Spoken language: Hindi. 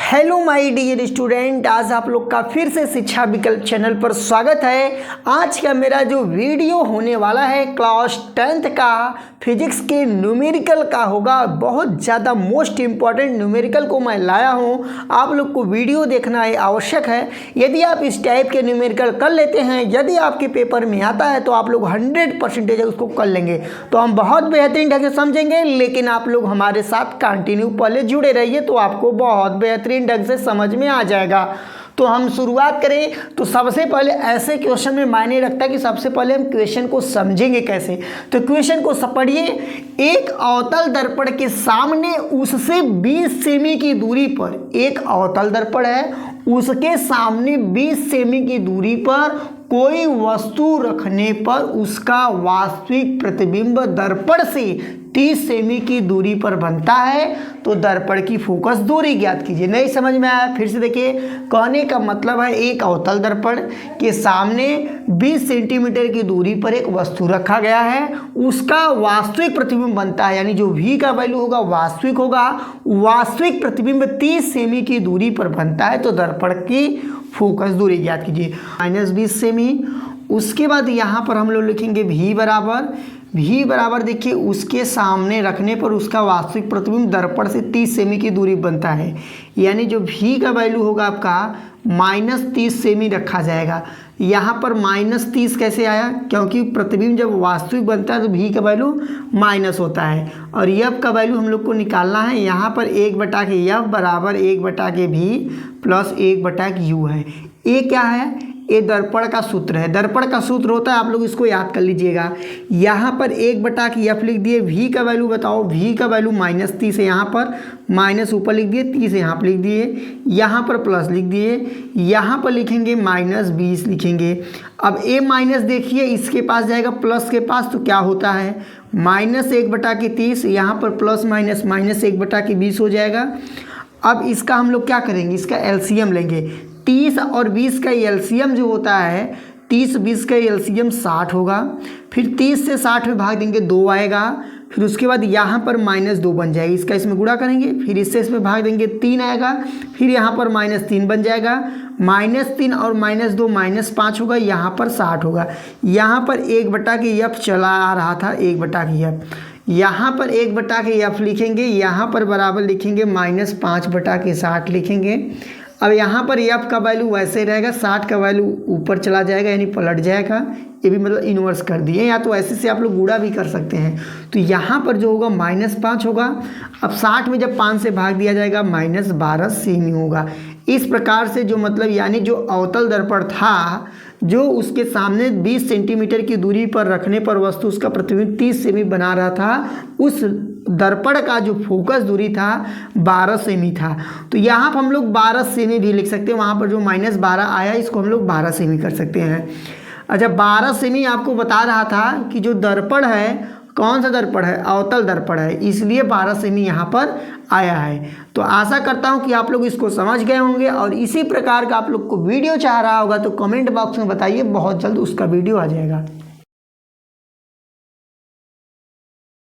हेलो माय डियर स्टूडेंट, आज आप लोग का फिर से शिक्षा विकल्प चैनल पर स्वागत है। आज का मेरा जो वीडियो होने वाला है क्लास 10th का फिजिक्स के न्यूमेरिकल का होगा। बहुत ज़्यादा मोस्ट इम्पॉर्टेंट न्यूमेरिकल को मैं लाया हूँ, आप लोग को वीडियो देखना है आवश्यक है। यदि आप इस टाइप के न्यूमेरिकल कर लेते हैं, यदि आपके पेपर में आता है तो आप लोग 100% उसको कर लेंगे, तो हम बहुत बेहतरीन ढंग से समझेंगे। लेकिन आप लोग हमारे साथ कंटिन्यू पहले जुड़े रहिए तो आपको बहुत बेहतरीन ढंग से समझ में आ जाएगा। तो हम शुरुआत करें तो सबसे पहले ऐसे क्वेश्चन में मायने रखता है कि सबसे पहले हम क्वेश्चन को समझेंगे कैसे। तो क्वेश्चन को पढ़िए। एक अवतल दर्पण के सामने उससे 20 सेमी की दूरी पर, एक अवतल दर्पण है, उसके सामने 20 सेमी की दूरी पर कोई वस्तु रखने पर उसका वास्तविक प्रतिबिंब दर्पण से 30 सेमी की दूरी पर बनता है। तो दर्पण की फोकस दूरी ज्ञात कीजिए। नहीं समझ में आया? फिर से देखिए, कहने का मतलब है एक अवतल दर्पण के सामने 20 सेंटीमीटर की दूरी पर एक वस्तु रखा गया है, उसका वास्तविक प्रतिबिंब बनता है, यानी जो v का वैल्यू होगा वास्तविक होगा, वास्तविक प्रतिबिंब 30 सेमी की दूरी पर बनता है। तो दर्पण की फोकस दूरी ज्ञात कीजिए, -20 सेमी। उसके बाद यहाँ पर हम लोग लिखेंगे v बराबर देखिए उसके सामने रखने पर उसका वास्तविक प्रतिबिंब दर्पण से 30 सेमी की दूरी बनता है, यानी जो v का वैल्यू होगा आपका -30 सेमी रखा जाएगा। यहाँ पर -30 कैसे आया? क्योंकि प्रतिबिंब जब वास्तविक बनता है तो v का वैल्यू माइनस होता है, और f का वैल्यू हम लोग को निकालना है। यहाँ पर 1/f बराबर 1/v प्लस 1/u है। ये क्या है? ये दर्पण का सूत्र है। दर्पण का सूत्र होता है, आप लोग इसको याद कर लीजिएगा। यहाँ पर 1/f लिख दिए। v का वैल्यू बताओ, v का वैल्यू -30 है, यहाँ पर माइनस ऊपर लिख दिए, 30 यहाँ पर लिख दिए, यहाँ पर प्लस लिख दिए, यहाँ पर लिखेंगे -20 लिखेंगे। अब a माइनस देखिए इसके पास जाएगा प्लस के पास, तो क्या होता है -1/30, यहाँ पर प्लस माइनस -1/20 हो जाएगा। अब इसका हम लोग क्या करेंगे, इसका एलसीएम लेंगे। 30 और 20 का एलसीएम जो होता है, 30-20 का एलसीएम 60 होगा। फिर 30 से 60 में भाग देंगे 2 आएगा। फिर उसके बाद यहाँ पर -2 बन जाएगी, इसका इसमें गुणा करेंगे, फिर इससे इसमें भाग देंगे 3 आएगा। फिर यहाँ पर -3 बन जाएगा, -3 और -2 -5 होगा, यहाँ पर 60 होगा। यहाँ पर 1/f चला आ रहा था, 1/f, यहाँ पर 1/f लिखेंगे, यहाँ पर बराबर लिखेंगे -5/60 लिखेंगे। अब यहाँ पर f का वैल्यू वैसे रहेगा, 60 का वैल्यू ऊपर चला जाएगा, यानी पलट जाएगा। ये भी मतलब इन्वर्स कर दिए, या तो ऐसे से आप लोग गुणा भी कर सकते हैं। तो यहाँ पर जो होगा -5 होगा। अब 60 में जब 5 से भाग दिया जाएगा -12 सेमी होगा। इस प्रकार से जो मतलब यानी जो अवतल दर्पण था, जो उसके सामने 20 सेंटीमीटर की दूरी पर रखने पर वस्तु उसका प्रतिबिंब 30 सेमी बना रहा था, उस दर्पण का जो फोकस दूरी था 12 सेमी था। तो यहाँ पर हम लोग 12 सेमी भी लिख सकते हैं, वहाँ पर जो -12 आया इसको हम लोग 12 सेमी कर सकते हैं। अच्छा, 12 सेमी आपको बता रहा था कि जो दर्पण है, कौन सा दर्पण है? अवतल दर्पण है, इसलिए 12 सेमी यहाँ पर आया है। तो आशा करता हूँ कि आप लोग इसको समझ गए होंगे, और इसी प्रकार का आप लोग को वीडियो चाह रहा होगा तो कमेंट बॉक्स में बताइए, बहुत जल्द उसका वीडियो आ जाएगा।